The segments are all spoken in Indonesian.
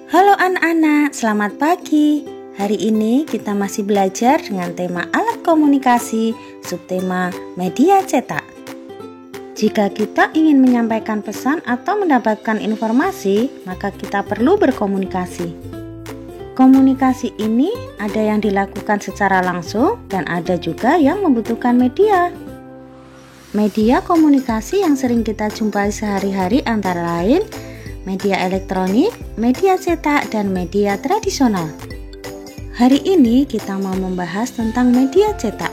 Halo anak-anak, selamat pagi. Hari ini kita masih belajar dengan tema alat komunikasi, subtema media cetak. Jika kita ingin menyampaikan pesan atau mendapatkan informasi, maka kita perlu berkomunikasi. Komunikasi ini ada yang dilakukan secara langsung dan ada juga yang membutuhkan media. Media komunikasi yang sering kita jumpai sehari-hari antara lain media elektronik, media cetak, dan media tradisional. Hari ini kita mau membahas tentang media cetak.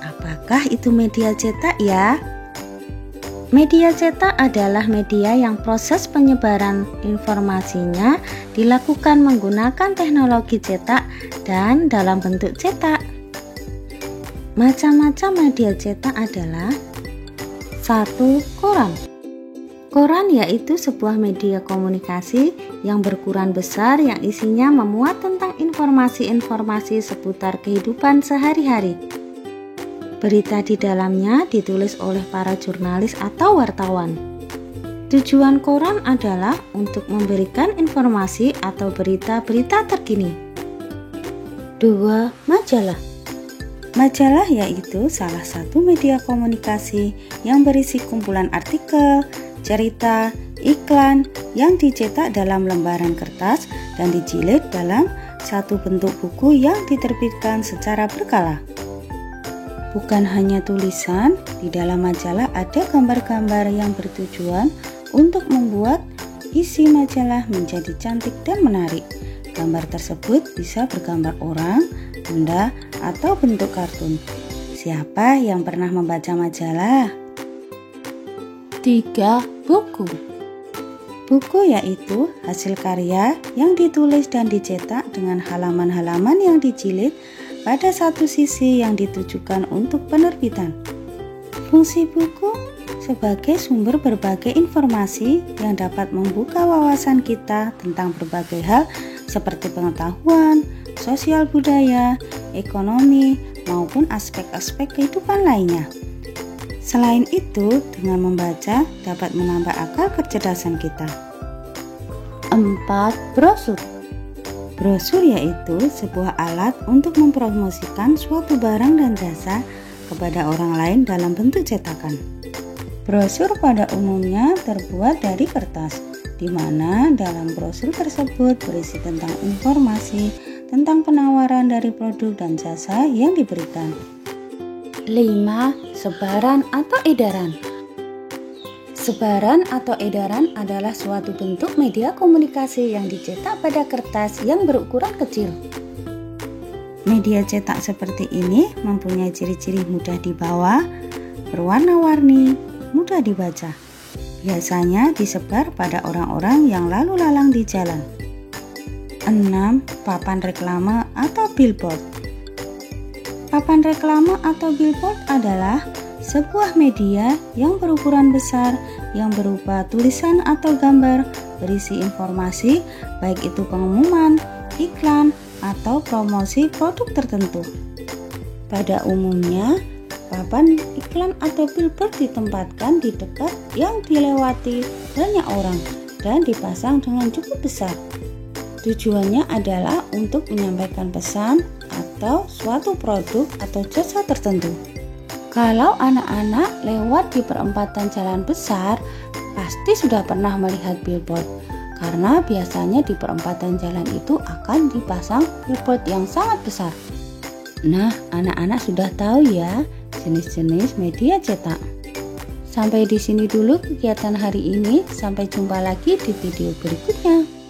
Apakah itu media cetak ya? Media cetak adalah media yang proses penyebaran informasinya dilakukan menggunakan teknologi cetak dan dalam bentuk cetak. Macam-macam media cetak adalah 1. Koran. Koran yaitu sebuah media komunikasi yang berukuran besar yang isinya memuat tentang informasi-informasi seputar kehidupan sehari-hari. Berita di dalamnya ditulis oleh para jurnalis atau wartawan. Tujuan koran adalah untuk memberikan informasi atau berita-berita terkini. 2. Majalah. Majalah yaitu salah satu media komunikasi yang berisi kumpulan artikel, cerita, iklan yang dicetak dalam lembaran kertas dan dijilid dalam satu bentuk buku yang diterbitkan secara berkala. Bukan hanya tulisan, di dalam majalah ada gambar-gambar yang bertujuan untuk membuat isi majalah menjadi cantik dan menarik. Gambar tersebut bisa bergambar orang, benda, atau bentuk kartun. Siapa yang pernah membaca majalah? 3. Buku. Buku yaitu hasil karya yang ditulis dan dicetak dengan halaman-halaman yang dijilid pada satu sisi yang ditujukan untuk penerbitan. Fungsi buku sebagai sumber berbagai informasi yang dapat membuka wawasan kita tentang berbagai hal seperti pengetahuan, sosial budaya, ekonomi, maupun aspek-aspek kehidupan lainnya. Selain itu, dengan membaca dapat menambah akal kecerdasan kita. 4. Brosur. Brosur yaitu sebuah alat untuk mempromosikan suatu barang dan jasa kepada orang lain dalam bentuk cetakan. Brosur pada umumnya terbuat dari kertas, di mana dalam brosur tersebut berisi tentang informasi tentang penawaran dari produk dan jasa yang diberikan. 5. Sebaran atau edaran. Sebaran atau edaran adalah suatu bentuk media komunikasi yang dicetak pada kertas yang berukuran kecil. Media cetak seperti ini mempunyai ciri-ciri mudah dibawa, berwarna-warni, mudah dibaca. Biasanya disebar pada orang-orang yang lalu lalang di jalan. 6. Papan reklame atau billboard. Papan reklame atau billboard adalah sebuah media yang berukuran besar yang berupa tulisan atau gambar berisi informasi, baik itu pengumuman, iklan, atau promosi produk tertentu. Pada umumnya, papan iklan atau billboard ditempatkan di dekat yang dilewati banyak orang dan dipasang dengan cukup besar. Tujuannya adalah untuk menyampaikan pesan atau suatu produk atau jasa tertentu. Kalau anak-anak lewat di perempatan jalan besar, pasti sudah pernah melihat billboard, karena biasanya di perempatan jalan itu akan dipasang billboard yang sangat besar. Nah, anak-anak sudah tahu ya jenis-jenis media cetak. Sampai di sini dulu kegiatan hari ini, sampai jumpa lagi di video berikutnya.